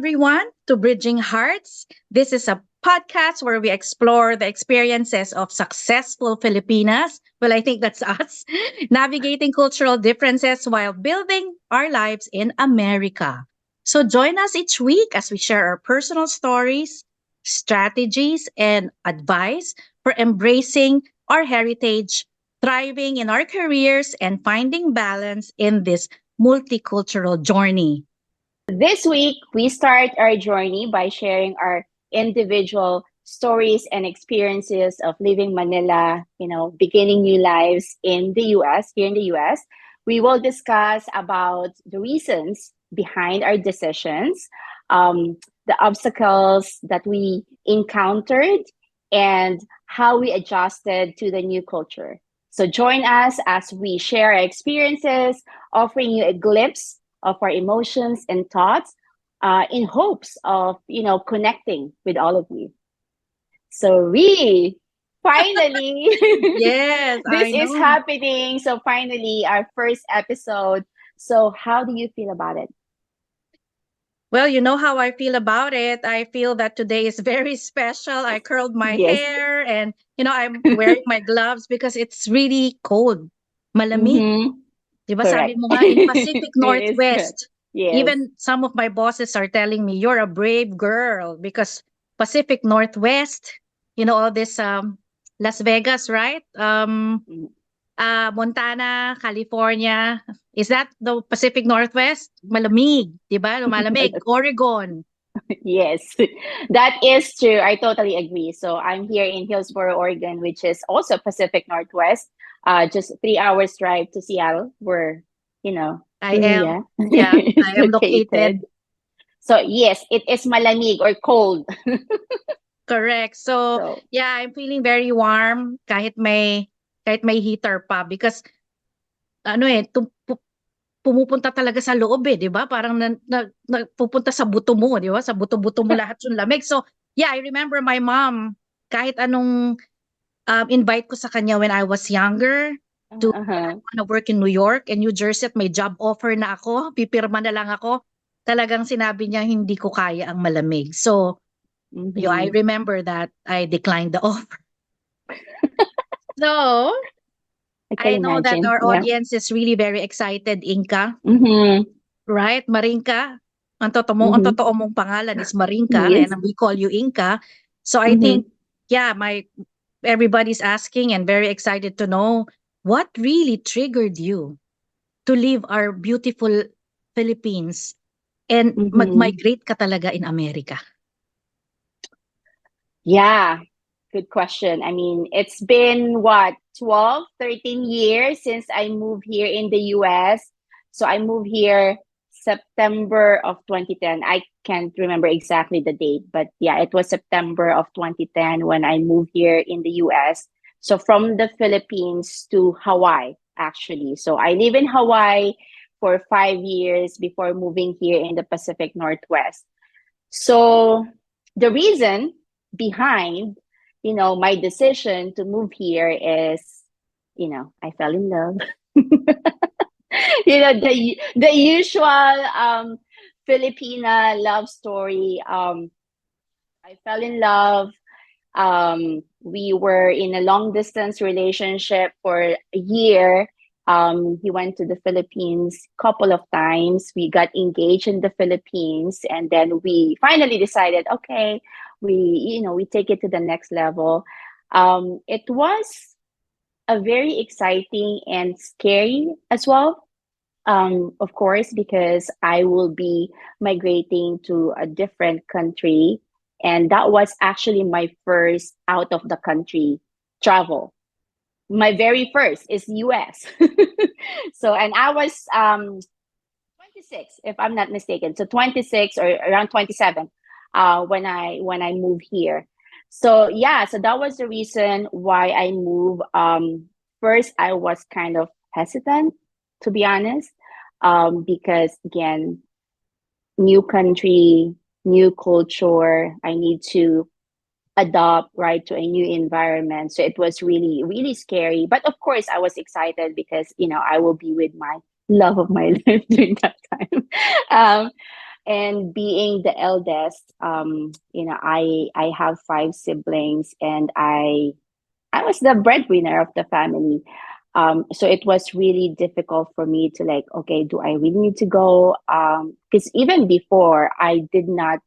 everyone, to Bridging Hearts. This is a podcast where we explore the experiences of successful Filipinas. Well, I think that's us, navigating cultural differences while building our lives in America. So join us each week as we share our personal stories, strategies, and advice for embracing our heritage, thriving in our careers, and finding balance in this multicultural journey. This week, we start our journey by sharing our individual stories and experiences of living Manila, beginning new lives in the US, here in the US. We will discuss about the reasons behind our decisions, the obstacles that we encountered, and how we adjusted to the new culture. So join us as we share our experiences, offering you a glimpse of our emotions and thoughts in hopes of, connecting with all of you. So finally, Yes, this I is know. happening. So finally, our first episode. So how do you feel about it? Well, you know how I feel about it. I feel that today is very special. I curled my Yes. hair and, I'm wearing my gloves because it's really cold. Malamig. Mm-hmm. Diba sabi Correct. mo nga, in Pacific It is correct. Northwest, Yes. even some of my bosses are telling me, you're a brave girl because Pacific Northwest, all this Las Vegas, right? Mm. Montana, California. Is that the Pacific Northwest? Malamig, 'di ba? Lumalamig. Oregon. Yes, that is true. I totally agree. So I'm here in Hillsboro, Oregon, which is also Pacific Northwest. Just 3 hours drive to Seattle, where I am, Ria yeah, is I am located. located. So yes, it is malamig or cold. Correct. So, So yeah, I'm feeling very warm kahit may heater pa because ano eh, pumupunta talaga sa loob eh, 'di ba? Parang pupunta sa buto mo, 'di ba? Sa buto-buto mo lahat yung lamig. So, yeah, I remember my mom, kahit anong invite ko sa kanya when I was younger when I uh-huh. wanna work in New York and New Jersey at may job offer na ako, pipirma na lang ako. Talagang sinabi niya hindi ko kaya ang malamig. So, I Mm-hmm. remember that I declined the offer. So, I can I know that imagine. our Yeah. audience is really very excited, Inka. Mm-hmm. Right? Marinka. Ang Mm-hmm. totoo mong pangalan is Marinka and Yes. we call you Inka. So I Mm-hmm. think, yeah, everybody's asking and very excited to know what really triggered you to leave our beautiful Philippines and Mm-hmm. mag-migrate ka talaga in America. Yeah. Good question. I mean, it's been what, 12, 13 years since I moved here in the US. So I moved here September of 2010. I can't remember exactly the date, but yeah, it was September of 2010 when I moved here in the US. So from the Philippines to Hawaii, actually. So I live in Hawaii for 5 years before moving here in the Pacific Northwest. So the reason behind, my decision to move here is, I fell in love. The usual Filipina love story. I fell in love. We were in a long distance relationship for a year. He went to the Philippines a couple of times. We got engaged in the Philippines, and then we finally decided, okay, we take it to the next level. It was a very exciting and scary as well. Of course, because I will be migrating to a different country. And that was actually my first out of the country travel. My very first is US. So, and I was 26, if I'm not mistaken. So 26 or around 27 when I moved here. So yeah, so that was the reason why I moved. First, I was kind of hesitant, to be honest, because again, new country, new culture. I need to adapt right to a new environment. So it was really, really scary. But of course, I was excited because I will be with my love of my life during that time. Um, And being the eldest, I have five siblings, and I was the breadwinner of the family. So it was really difficult for me to like, okay, do I really need to go? Because even before, I did not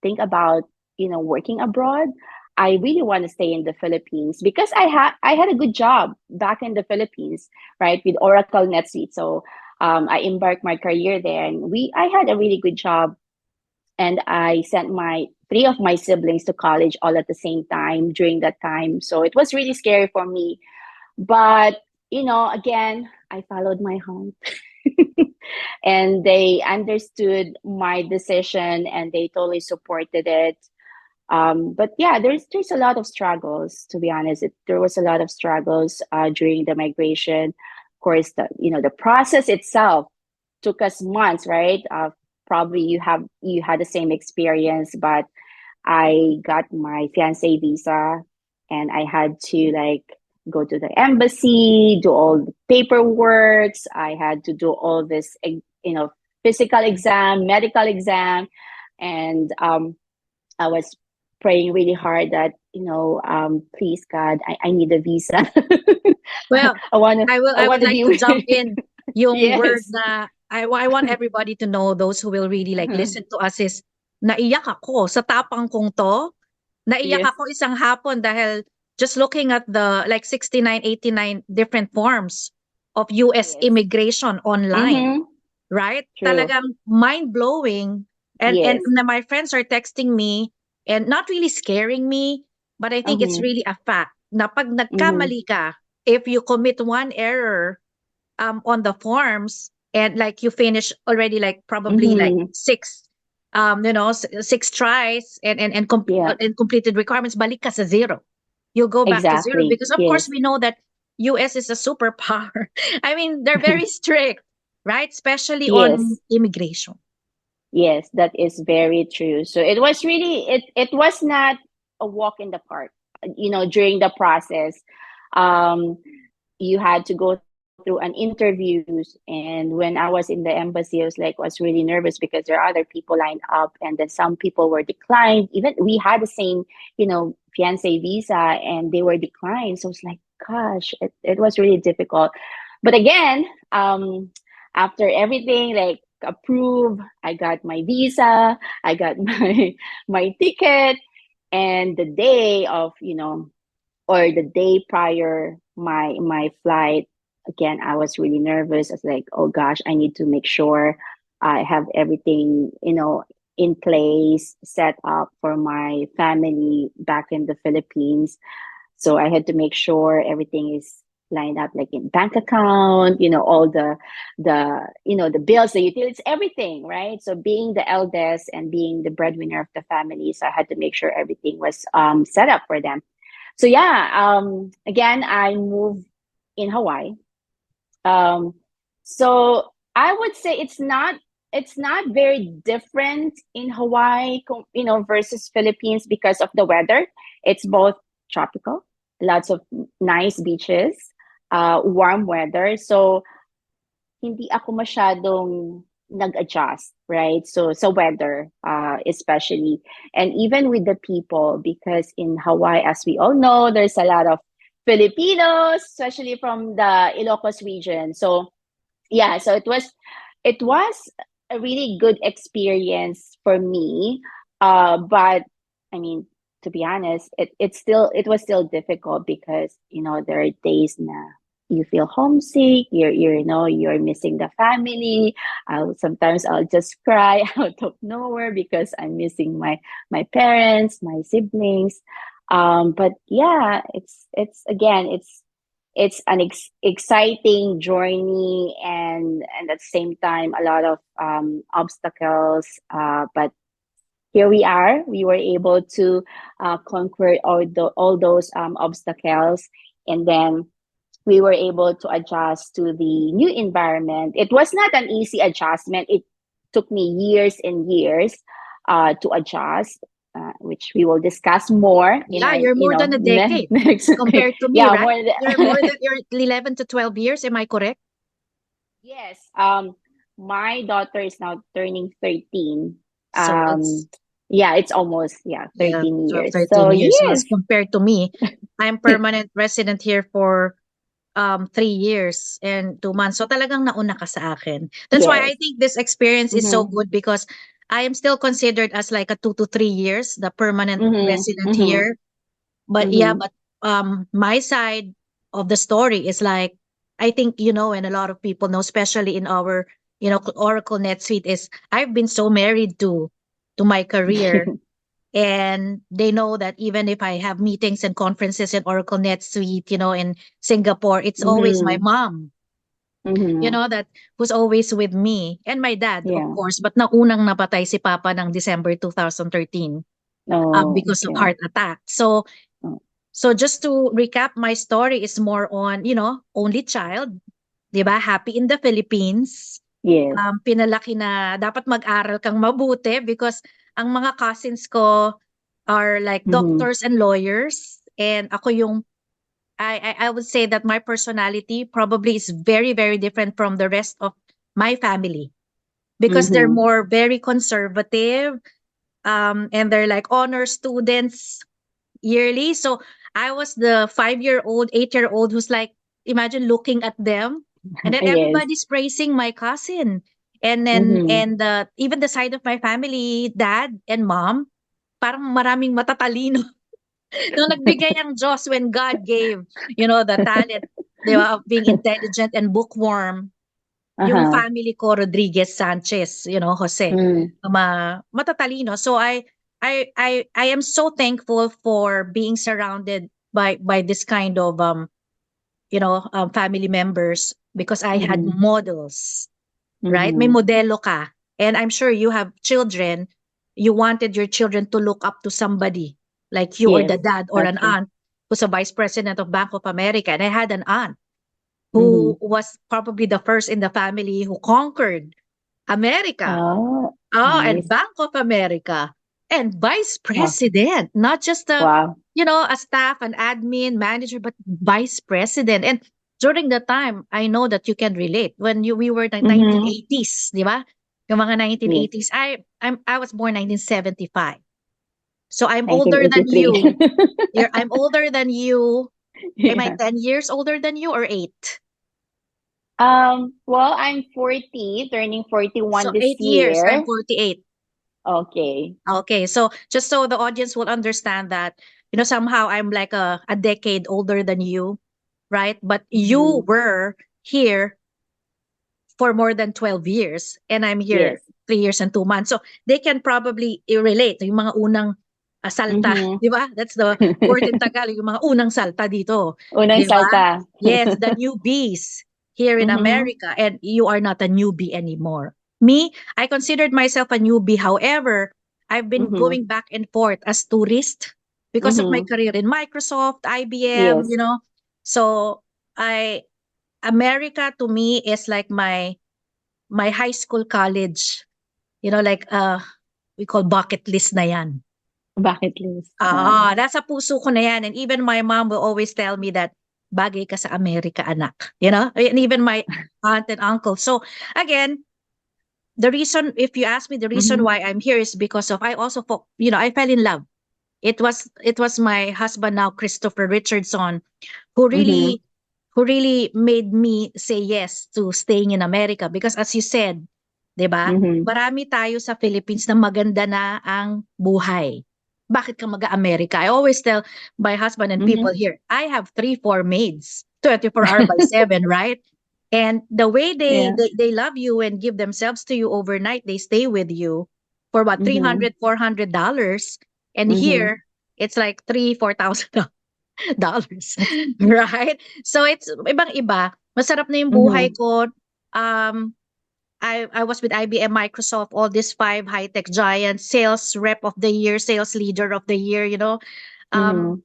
think about, working abroad. I really want to stay in the Philippines because I had a good job back in the Philippines, right, with Oracle NetSuite. So I embarked my career there, and I had a really good job, and I sent my three of my siblings to college all at the same time during that time. So it was really scary for me. But, again, I followed my heart. And they understood my decision, and they totally supported it. But yeah, there's a lot of struggles, to be honest. There was a lot of struggles during the migration. Of course, the process itself took us months, right? Probably you had the same experience, but I got my fiance visa, and I had to like go to the embassy, do all the paperwork. I had to do all this, physical exam, medical exam, and I was praying really hard that, please God, I need a visa. Well, I wanna I I would wanna like be to with. jump in yung word Yes. na I want everybody to know, those who will really like listen to us, is naiyak ako sa tapang kong to. Naiyak Yes. ako isang hapon dahil just looking at the like 69, 89 different forms of US Yes. immigration online, Mm-hmm. right? True. Talagang mind-blowing. And Yes. my friends are texting me and not really scaring me, but I think it's Mm-hmm. really a fact na pag Mm-hmm. nagkamali ka, if you commit one error on the forms, and like you finish already like probably like Mm-hmm. six six tries Yeah. and completed requirements, balik ka sa zero. You'll go back to zero Exactly. because of course Yes. we know that US is a superpower. I mean, they're very strict, right? Especially on Yes. immigration. Yes, that is very true. So it was really it was not a walk in the park. During the process, um, you had to go through an interviews, and when I was in the embassy, was really nervous because there are other people lined up, and then some people were declined. Even we had the same, fiance visa, and they were declined. So it's like, gosh, it was really difficult. But again, after everything like approved, I got my visa, I got my ticket, and the day of, or the day prior my flight, again, I was really nervous. I was like, oh gosh, I need to make sure I have everything, in place, set up for my family back in the Philippines. So I had to make sure everything is lined up, like in bank account, all the bills, the utilities, everything, right? So being the eldest and being the breadwinner of the family, so I had to make sure everything was set up for them. So yeah, again, I moved in Hawaii. Um, so I would say it's not very different in Hawaii, versus Philippines because of the weather. It's both tropical, lots of nice beaches, warm weather. So hindi ako masyadong nag-adjust, right? So sa weather, especially, and even with the people, because in Hawaii, as we all know, there's a lot of Filipinos, especially from the Ilocos region. So yeah, so it was a really good experience for me. But I mean, to be honest, it was still difficult because there are days na you feel homesick. You're missing the family. I'll just cry out of nowhere because I'm missing my parents, my siblings. But yeah, it's an exciting journey, and at the same time a lot of obstacles, but here we are. We were able to conquer all those obstacles, and then we were able to adjust to the new environment. It was not an easy adjustment. It took me years and years to adjust, which we will discuss more in Yeah, our, you're more than a decade next. compared to me, Yeah, right? You're more than you're 11 to 12 years. Am I correct? yes. my daughter is now turning 13. So it's Yeah, it's almost, yeah, yeah, 13 12, years. So 13 years. So as yes. compared to me, I'm permanent resident here for 3 years and 2 months. So talagang nauna ka sa akin. That's why I Yes. think this experience is so Mm-hmm. good because I am still considered as like a 2 to 3 years, the permanent Mm-hmm. resident Mm-hmm. here. But yeah, Mm-hmm. but my side of the story is like I think you know, and a lot of people know, especially in our Oracle NetSuite, is I've been so married to my career, and they know that even if I have meetings and conferences in Oracle NetSuite, in Singapore, it's always my Mm-hmm. mom, Mm-hmm. that who's always with me, and my dad, of Yeah. course. But naunang napatay si Papa ng December 2013 Oh, because of okay. heart attack. So Oh, just to recap, my story is more on, only child, 'di ba? Happy in the Philippines. yes. Pinalaki na dapat mag-aral kang mabuti because ang mga cousins ko are like Mm-hmm. doctors and lawyers, and ako yung I would say that my personality probably is very very different from the rest of my family because they're Mm-hmm. more very conservative, and they're like honor students yearly. So I was the 5-year-old, 8-year-old who's like, imagine looking at them, and then Yes. everybody's praising my cousin. And then, Mm-hmm. and even the side of my family, dad and mom, parang maraming matatalino. Nung nagbigay ang Diyos when God gave, the talent, di ba, of being intelligent and bookworm, yung Uh-huh. family ko, Rodriguez Sanchez, Jose, Mm. matatalino. So I am so thankful for being surrounded by this kind of family members because I had Mm-hmm. models, right? May Mm-hmm. modelo ka. And I'm sure you have children, you wanted your children to look up to somebody like you or Yes, the dad or that's an true. aunt who's a vice president of Bank of America. And I had an aunt Mm-hmm. who was probably the first in the family who conquered America. Oh, Oh, and nice. Bank of America and vice Wow. president, not just Wow. a staff, an admin, manager, but vice president. And during the time, I know that you can relate. When we were in the Mm-hmm. 1980s, di ba? Yung mga Yes. 1980s. I was born 1975. So I'm older than 1983. you. I'm older than you. Am I Yeah. 10 years older than you or 8? Well, I'm 40, turning 41 So this 8 years. I'm year. 48. Okay. Okay, so just so the audience will understand that, somehow I'm like a decade older than you, right? But you Mm-hmm. were here for more than 12 years, and I'm here Yes. 3 years and 2 months. So they can probably relate yung mga unang salta, Mm-hmm. di ba? That's the word in Tagalog, yung mga unang salta dito, Unang di ba? salta. Yes, the newbies here in Mm-hmm. America, and you are not a newbie anymore. Me, I considered myself a newbie. However, I've been Mm-hmm. going back and forth as tourist because of my Mm-hmm. career in Microsoft, IBM, Yes. So I America to me is like my high school, college, like we call bucket list na yan. Bucket list. Wow. Nasa puso ko na yan. And even my mom will always tell me that bagay ka sa Amerika, anak. And even my aunt and uncle. So again, the reason, if you ask me, the reason Mm-hmm. why I'm here is because of I also, I fell in love. It was my husband now, Christopher Richardson, who Mm-hmm. really who really made me say yes to staying in America because as you said, 'di ba? Mm-hmm. Marami tayo sa Philippines na maganda na ang buhay. Bakit ka mag-Amerika? I always tell my husband and Mm-hmm. people here, I have 3, 4 maids, 24 hour by 7, right? And the way they, Yeah. they they love you and give themselves to you overnight, they stay with you for what, Mm-hmm. 300, $400, and Mm-hmm. here it's like 3, 4,000 dollars, right? So it's ibang-iba. Masarap na yung buhay Mm-hmm. ko. Um, I was with IBM, Microsoft, all these 5 high-tech giants, sales rep of the year, sales leader of the year, Um, Mm-hmm.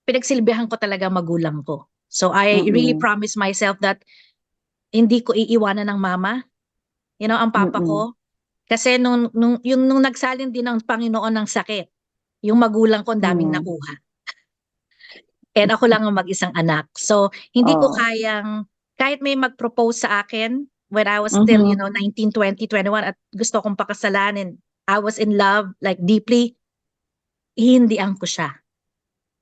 pinagsilbihan ko talaga magulang ko. So I really Mm-mm. promised myself that hindi ko iiwanan ng mama, ang papa Mm-mm. ko. Kasi nung nagsalin din ng Panginoon ng sakit, yung magulang ko ang daming Mm. nakuha. And ako lang ang mag-isang anak. So, hindi ko Oh. kayang, kahit may mag-propose sa akin, when I was still, Mhm. 19, 20, 21 at gusto kong pakasalanan. I was in love like deeply, hihindian ko siya.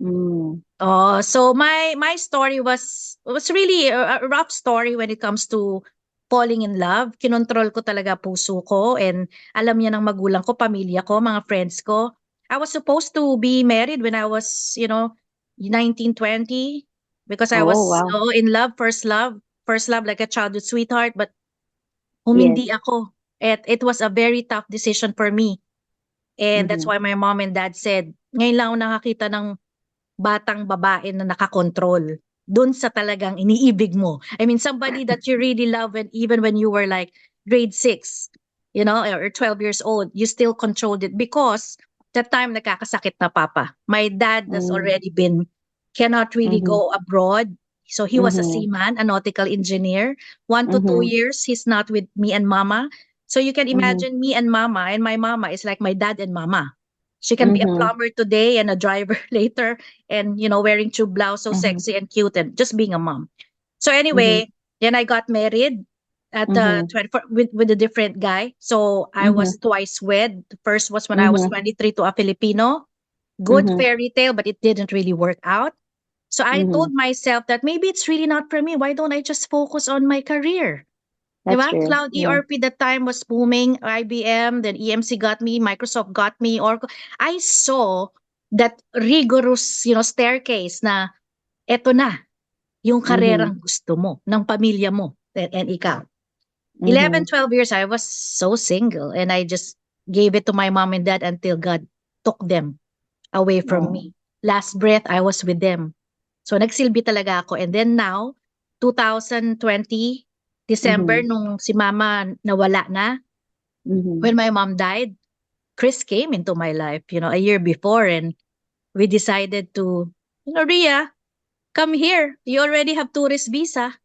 Mm. Oh, so my story was really a rough story when it comes to falling in love. Kinontrol ko talaga puso ko and alam niya ng magulang ko, pamilya ko, mga friends ko. I was supposed to be married when I was, 19, 20 because I Oh, was wow. in love, first love like a childhood sweetheart, but Yes. humindi ako. It was a very tough decision for me. And that's Mhm. why my mom and dad said, ngayon lang ako nakakita ng batang babae na nakakontrol dun sa talagang iniibig mo. I mean, somebody that you really love and even when you were like grade 6, or 12 years old, you still controlled it because that time nagkakasakit na papa. My dad has Mm. already cannot really Mhm. go abroad. So he was a Mhm. seaman, a nautical engineer. 1 to 2 Mhm. years, he's not with me and mama. So you can Mhm. imagine me and mama, and my mama is like my dad and mama. She can be a Mhm. plumber today and a driver later and wearing tube blouse so Mhm. sexy and cute and just being a mom. So Mhm. anyway, then I got married at Mhm. 24 with a different guy. So I was Mhm. twice wed. The first was when I was Mhm. 23 to a Filipino. Good Mhm. fairy tale, but it didn't really work out. So I told Mhm. myself that maybe it's really not for me. Why don't I just focus on my career? That's Diba? true. Cloud Yeah. ERP that time was booming. IBM, then EMC got me, Microsoft got me, Oracle. I saw that rigorous, staircase na eto na, yung Mhm. karerang gusto mo, ng pamilya mo, and ikaw. 11, Mhm. 12 years, I was so single and I just gave it to my mom and dad until God took them away from Oh. me. Last breath, I was with them. So nagsilbi talaga ako. And then now, 2020, December, Mhm. nung si mama nawala na, Mhm. when my mom died, Chris came into my life, a year before. And we decided to, Ria, come here. You already have tourist visa.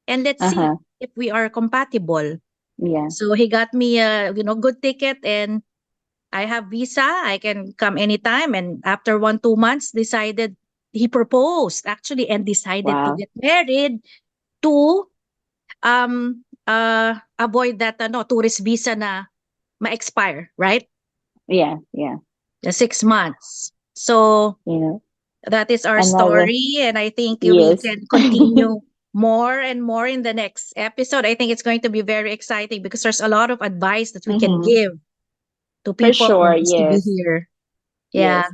And let's see Uh-huh. if we are compatible. Yeah. So he got me a, good ticket and I have visa. I can come anytime. And after 1, 2 months, he proposed actually and decided to Wow. get married to avoid that tourist visa na ma-expire, right? Yeah. Yeah. The 6 months. So You know, that is our another. story. And I think we Yes. can continue more and more in the next episode. I think it's going to be very exciting because there's a lot of advice that we can Mhm. give to For people who sure. wants to be Yes. here. Yeah. Yes.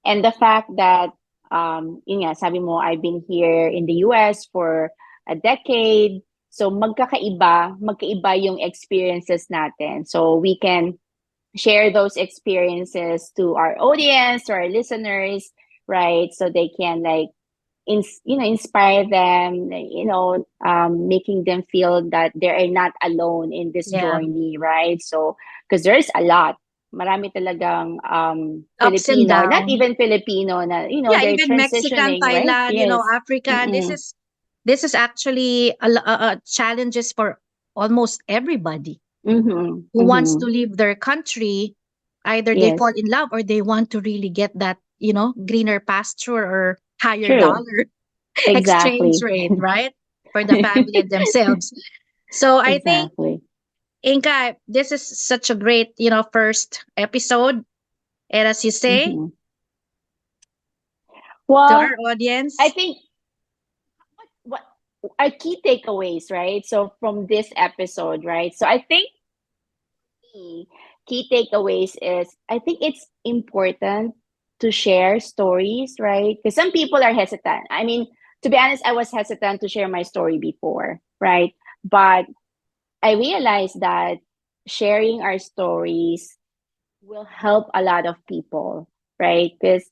And the fact that, yun nga, sabi mo, I've been here in the US for a decade. So magkaiba yung experiences natin. So we can share those experiences to our audience, to our listeners, right? So they can like, inspire them, making them feel that they are not alone in this Yeah. journey, right? So, because there's a lot. Marami talagang Ups and Filipino, or not down. even Filipino, na Yeah, they're even Mexican, transitioning, right? Thailand, Yes. Africa. Mm-mm. This is actually challenges for almost everybody Mm-hmm. who wants to Mm-hmm. leave their country. Either they fall Yes. in love or they want to really get that, greener pasture or higher True. dollar exchange Exactly. rate, right? For the family and themselves. So I think, Exactly. Inka, this is such a great, first episode. And as you say Mm-hmm. to Well, our I audience, think what our key takeaways, right? So from this episode, right? So I think key key takeaways is, I think it's important to share stories, right? Because some people are hesitant. I mean, to be honest, I was hesitant to share my story before, right? But I realized that sharing our stories will help a lot of people, right? Because,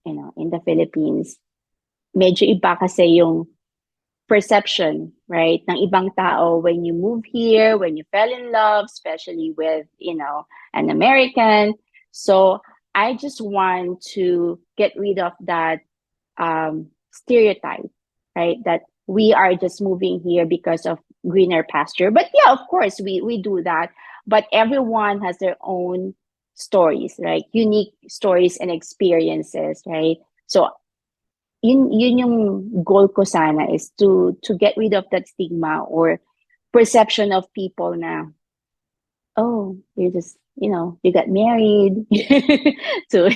in the Philippines, medyo iba kasi yung perception, right, ng ibang tao when you move here, when you fell in love, especially with, an American. So I just want to get rid of that stereotype, right? That we are just moving here because of greener pasture. But yeah, of course, we do that. But everyone has their own stories, right? Unique stories and experiences, right? So yun yung goal ko sana, is to get rid of that stigma, or perception of people now. Oh, you just, you got married to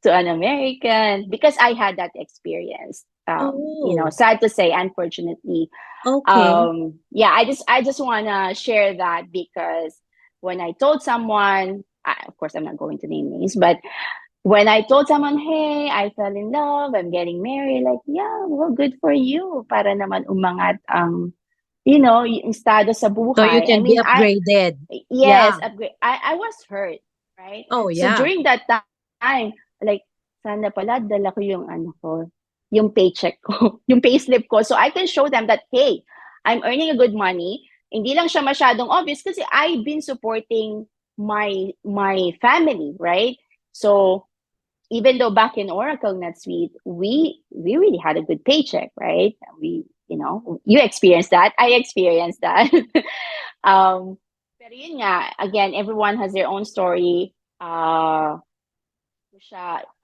an American, because I had that experience. Oh, Sad to say, unfortunately. okay. Yeah, I just wanna share that, because when I told someone, of course I'm not going to name names, but when I told someone, hey, I fell in love, I'm getting married, like, yeah, well, good for you. Para naman umangat ang, yung estado sa So you buhay. I can be mean, upgraded. yes, Yeah. upgrade. I was hurt, right? Oh, So yeah. during that time, like, sana pala dala ko yung yung paycheck ko, yung payslip ko, so I can show them that, hey, I'm earning a good money. Hindi lang siya masyadong obvious kasi I've been supporting my family, right? So even though back in Oracle NetSuite, we really had a good paycheck, right? You experienced that. I experienced that. Pero yun nga, again, everyone has their own story.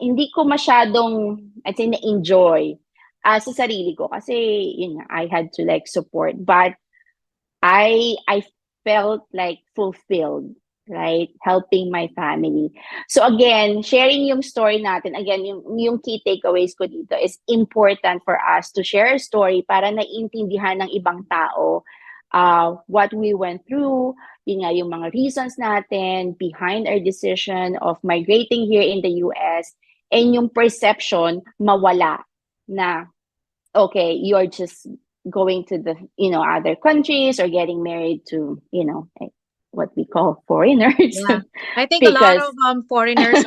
Hindi ko masyadong, I'd say, na-enjoy sa sarili ko kasi, yun nga, I had to like support. But I felt like fulfilled, right? Helping my family. So again, sharing yung story natin, again, yung key takeaways ko dito is important for us to share a story para naiintindihan ng ibang tao what we went through, yun nga, yung mga reasons natin behind our decision of migrating here in the US, and yung perception mawala na, okay, you're just going to the other countries or getting married to like what we call foreigners. Yeah. I think a lot Because of foreigners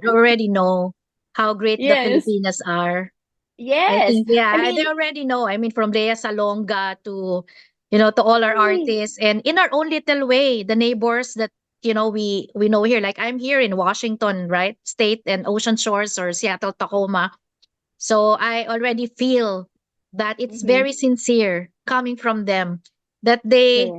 already know how great the yes, Filipinas are. I yes, think, I yeah, they mean, already know. I mean, from Lea Salonga to, to all our right. artists, and in our own little way, the neighbors that, we know here. Like I'm here in Washington, right? State and Ocean Shores or Seattle, Tacoma. So I already feel that it's Mm-hmm. very sincere coming from them, that they,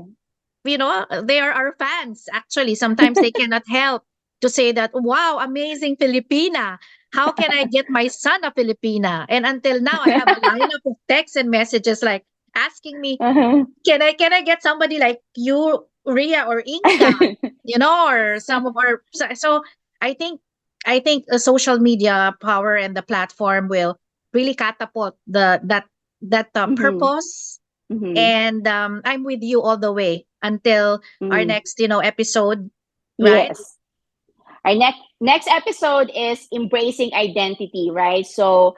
Correct. they are our fans. Actually, sometimes they cannot help to say that, wow, amazing Filipina. How can I get my son a Filipina? And until now, I have a lineup of texts and messages like asking me, Uh-huh. can I get somebody like you, Ria or Inka? Or Yes. some of our, so I think the social media power and the platform will really catapult that Mm-hmm. purpose. Mm-hmm. And I'm with you all the way until our Mm-hmm. next, episode, right? Yes. Our next episode is embracing identity, right? So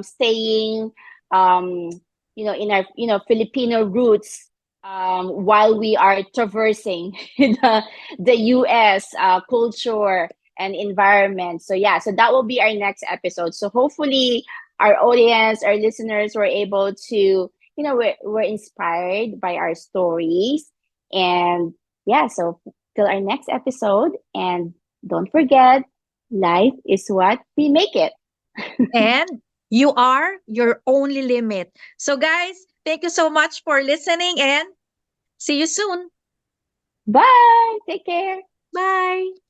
staying in our Filipino roots while we are traversing the US culture and environment. So yeah, so that will be our next episode. So hopefully our audience, our listeners were able to, we're inspired by our stories. And yeah, so till our next episode, and don't forget, life is what we make it. And you are your only limit. So, guys, thank you so much for listening and see you soon. Bye. Take care. Bye.